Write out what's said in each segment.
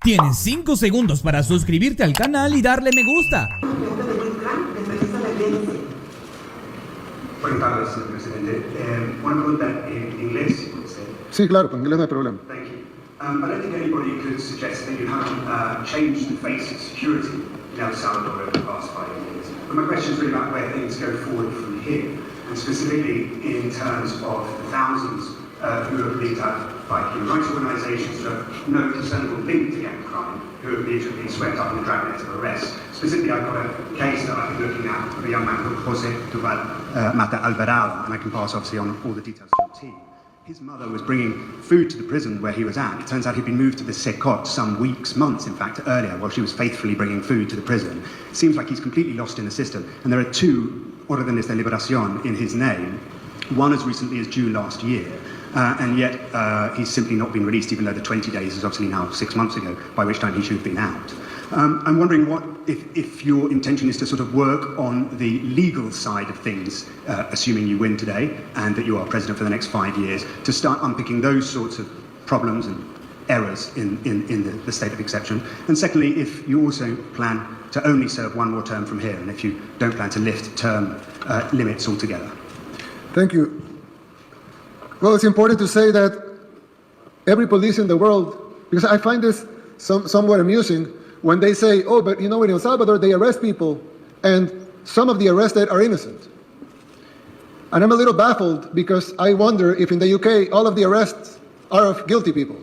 Tienes 5 segundos para suscribirte al canal y darle me gusta. Buenas tardes, señor presidente. Una pregunta en inglés. Sí, claro, con inglés no hay problema. Thank you. I don't think anybody could suggest that you haven't changed the face of security in El Salvador over the past 5 years. But my question is really about where things go forward from here, and specifically in terms of the thousands who have been out by human rights organisations who have no discernible link to gang crime, who have been swept up in the dragnet of arrest. Specifically, I've got a case that I've been looking at of a young man called Jose Duval Mata Alvarado, and I can pass obviously on all the details to your team. His mother was bringing food to the prison where he was at. It turns out he'd been moved to the Secot some weeks, months in fact, earlier, while she was faithfully bringing food to the prison. It seems like he's completely lost in the system, and there are 2 órdenes de liberación in his name, one as recently as June last year, and yet he's simply not been released, even though the 20 days is obviously now 6 months ago, by which time he should have been out. I'm wondering if your intention is to sort of work on the legal side of things, assuming you win today and that you are president for the next 5 years, to start unpicking those sorts of problems and errors in the state of exception. And secondly, if you also plan to only serve 1 more term from here, and if you don't plan to lift term limits altogether. Thank you. Well, it's important to say that every police in the world, because I find this somewhat amusing, when they say, oh, but you know, in El Salvador, they arrest people, and some of the arrested are innocent. And I'm a little baffled because I wonder if in the UK, all of the arrests are of guilty people,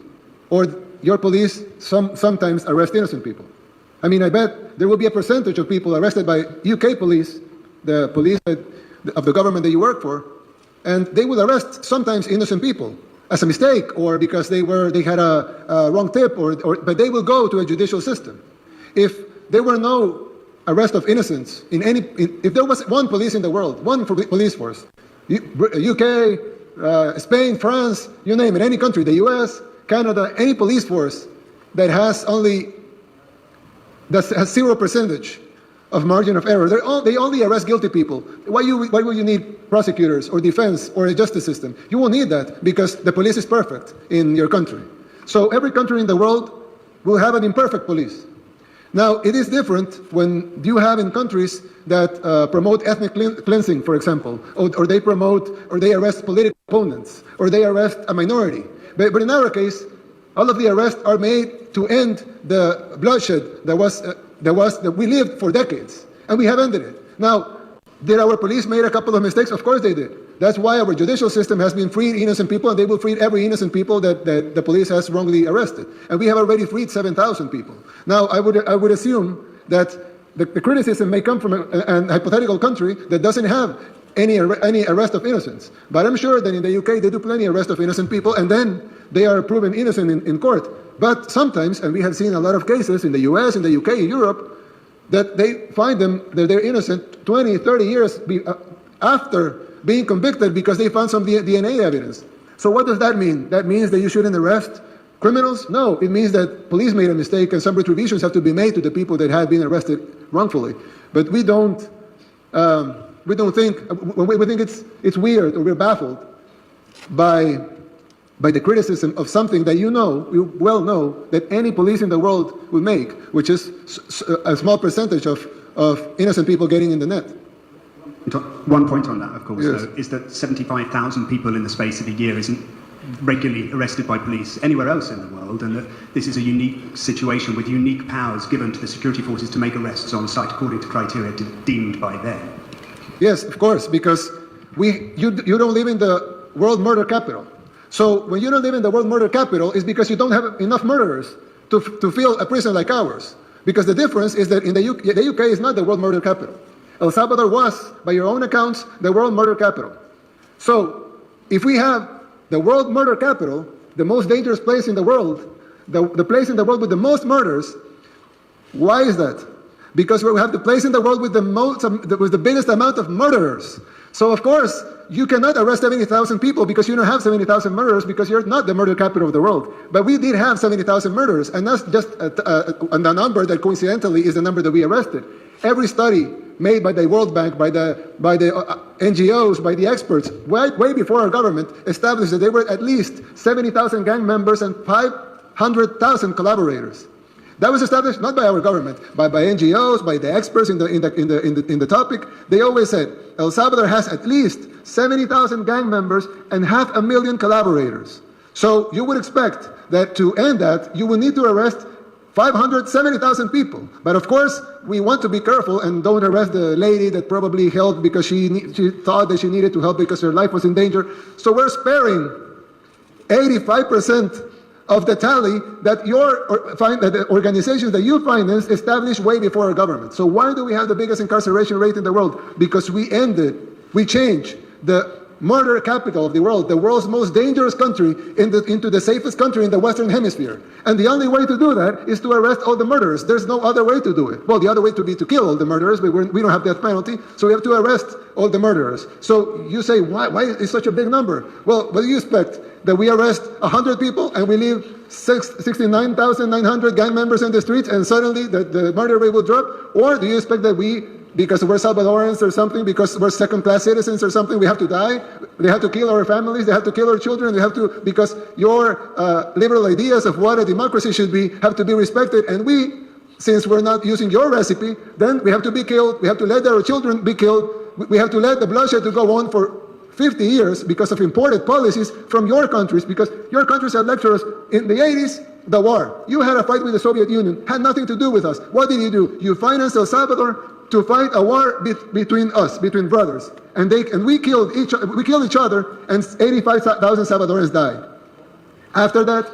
or your police sometimes arrest innocent people. I mean, I bet there will be a percentage of people arrested by UK police, the police of the government that you work for, and they will arrest sometimes innocent people as a mistake, or because they had a wrong tip, but they will go to a judicial system. If there were no arrest of innocents if there was one police in the world, one police force, UK, Spain, France, you name it, any country, the US, Canada, any police force that has 0% of margin of error, they only arrest guilty people. Why would you need prosecutors or defense or a justice system? You won't need that because the police is perfect in your country. So every country in the world will have an imperfect police. Now, it is different when you have in countries that promote ethnic cleansing, for example, or they arrest political opponents, or they arrest a minority. But in our case, all of the arrests are made to end the bloodshed that we lived for decades, and we have ended it. Now, did our police make a couple of mistakes? Of course they did. That's why our judicial system has been freed innocent people, and they will free every innocent people that the police has wrongly arrested. And we have already freed 7,000 people. Now, I would assume that the criticism may come from a hypothetical country that doesn't have any arrest of innocents. But I'm sure that in the UK they do plenty of arrest of innocent people, and then they are proven innocent in court. But sometimes, and we have seen a lot of cases in the US, in the UK, in Europe, that they find them that they're innocent 20, 30 years after being convicted because they found some DNA evidence. So what does that mean? That means that you shouldn't arrest criminals? No, it means that police made a mistake and some retributions have to be made to the people that had been arrested wrongfully. But we think it's weird, or we're baffled by the criticism of something that you well know that any police in the world will make, which is a small percentage of innocent people getting in the net. One point on that, of course, yes, though, is that 75,000 people in the space of a year isn't regularly arrested by police anywhere else in the world, and that this is a unique situation with unique powers given to the security forces to make arrests on site according to criteria deemed by them. Yes, of course, because you don't live in the world murder capital. So when you don't live in the world murder capital, it's because you don't have enough murderers to fill a prison like ours. Because the difference is that in the UK is not the world murder capital. El Salvador was, by your own accounts, the world murder capital. So if we have the world murder capital, the most dangerous place in the world, the place in the world with the most murders, why is that? Because we have the place in the world with the biggest amount of murderers. So of course, you cannot arrest 70,000 people because you don't have 70,000 murderers because you're not the murder capital of the world. But we did have 70,000 murderers, and that's just a number that coincidentally is the number that we arrested. Every study made by the World Bank, by the NGOs, by the experts, way before our government, established that there were at least 70,000 gang members and 500,000 collaborators. That was established not by our government, but by NGOs, by the experts in the topic. They always said El Salvador has at least 70,000 gang members and 500,000 collaborators. So you would expect that to end that, you would need to arrest 570,000 people. But of course, we want to be careful and don't arrest the lady that probably helped because she thought that she needed to help because her life was in danger. So we're sparing 85% of the tally that the organizations that you finance established way before our government. So why do we have the biggest incarceration rate in the world? Because we changed the murder capital of the world's most dangerous country, into the safest country in the Western Hemisphere. And the only way to do that is to arrest all the murderers. There's no other way to do it. Well, the other way to be to kill all the murderers, but we don't have death penalty, so we have to arrest all the murderers. So you say, why is such a big number? Well, what do you expect? That we arrest 100 people and we leave 69,900 gang members in the streets and suddenly the murder rate will drop? Or do you expect that because we're Salvadorans or something, because we're second-class citizens or something, we have to die? They have to kill our families, they have to kill our children, because your liberal ideas of what a democracy should be have to be respected, and since we're not using your recipe, then we have to be killed, we have to let our children be killed, we have to let the bloodshed to go on for 50 years because of imported policies from your countries, because your countries had lectured us in the 80s, the war. You had a fight with the Soviet Union, had nothing to do with us. What did you do? You financed El Salvador to fight a war between us, between brothers. And we killed each other, and 85,000 Salvadorans died. After that,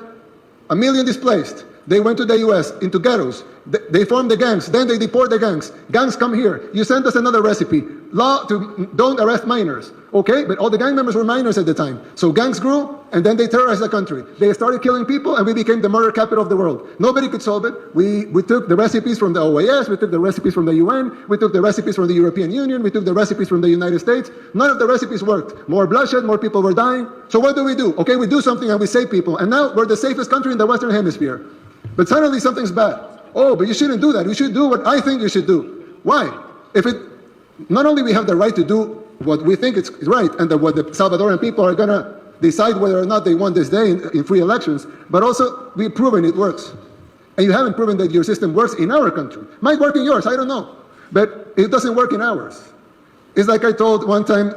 1 million displaced. They went to the US, into ghettos. They formed the gangs. Then they deport the gangs. Gangs come here. You send us another recipe. Law to don't arrest minors. Okay? But all the gang members were minors at the time. So gangs grew, and then they terrorized the country. They started killing people, and we became the murder capital of the world. Nobody could solve it. We took the recipes from the OAS. We took the recipes from the UN. We took the recipes from the European Union. We took the recipes from the United States. None of the recipes worked. More bloodshed, more people were dying. So what do? Okay, we do something and we save people. And now we're the safest country in the Western Hemisphere. But suddenly something's bad. Oh, but you shouldn't do that. You should do what I think you should do. Why? Not only we have the right to do what we think is right, and what the Salvadoran people are going to decide whether or not they want this day in free elections, but also we've proven it works. And you haven't proven that your system works in our country. Might work in yours, I don't know. But it doesn't work in ours. It's like I told one time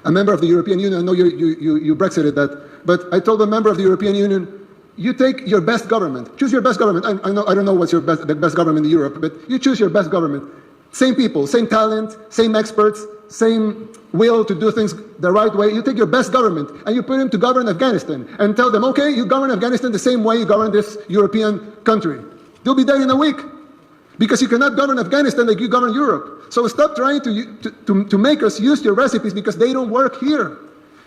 a member of the European Union, I know you Brexited that, but I told a member of the European Union, you take your best government. Choose your best government. I don't know what's the best government in Europe, but you choose your best government. Same people, same talent, same experts, same will to do things the right way. You take your best government and you put him to govern Afghanistan and tell them, okay, you govern Afghanistan the same way you govern this European country. They'll be dead in a week because you cannot govern Afghanistan like you govern Europe. So stop trying to make us use your recipes because they don't work here.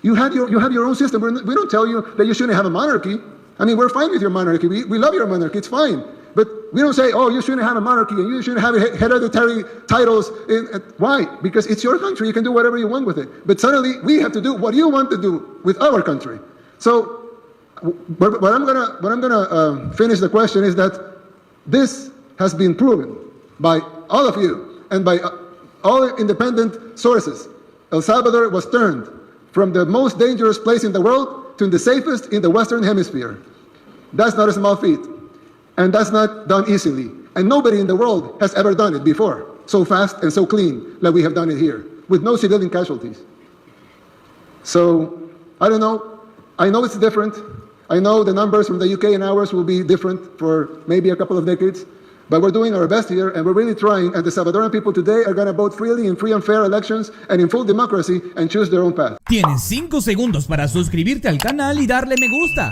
You have your own system. We don't tell you that you shouldn't have a monarchy. I mean, we're fine with your monarchy. We love your monarchy. It's fine. But we don't say, oh, you shouldn't have a monarchy and you shouldn't have hereditary titles. Why? Because it's your country. You can do whatever you want with it. But suddenly, we have to do what you want to do with our country. So what I'm gonna finish the question is that this has been proven by all of you and by all independent sources. El Salvador was turned from the most dangerous place in the world to the safest in the Western Hemisphere. That's not a small feat. And that's not done easily. And nobody in the world has ever done it before, so fast and so clean like we have done it here, with no civilian casualties. So, I don't know. I know it's different. I know the numbers from the UK and ours will be different for maybe a couple of decades. But we're doing our best here, and we're really trying, and the Salvadoran people today are going to vote freely in free and fair elections and in full democracy and choose their own path. Tienes 5 segundos para suscribirte al canal y darle me gusta.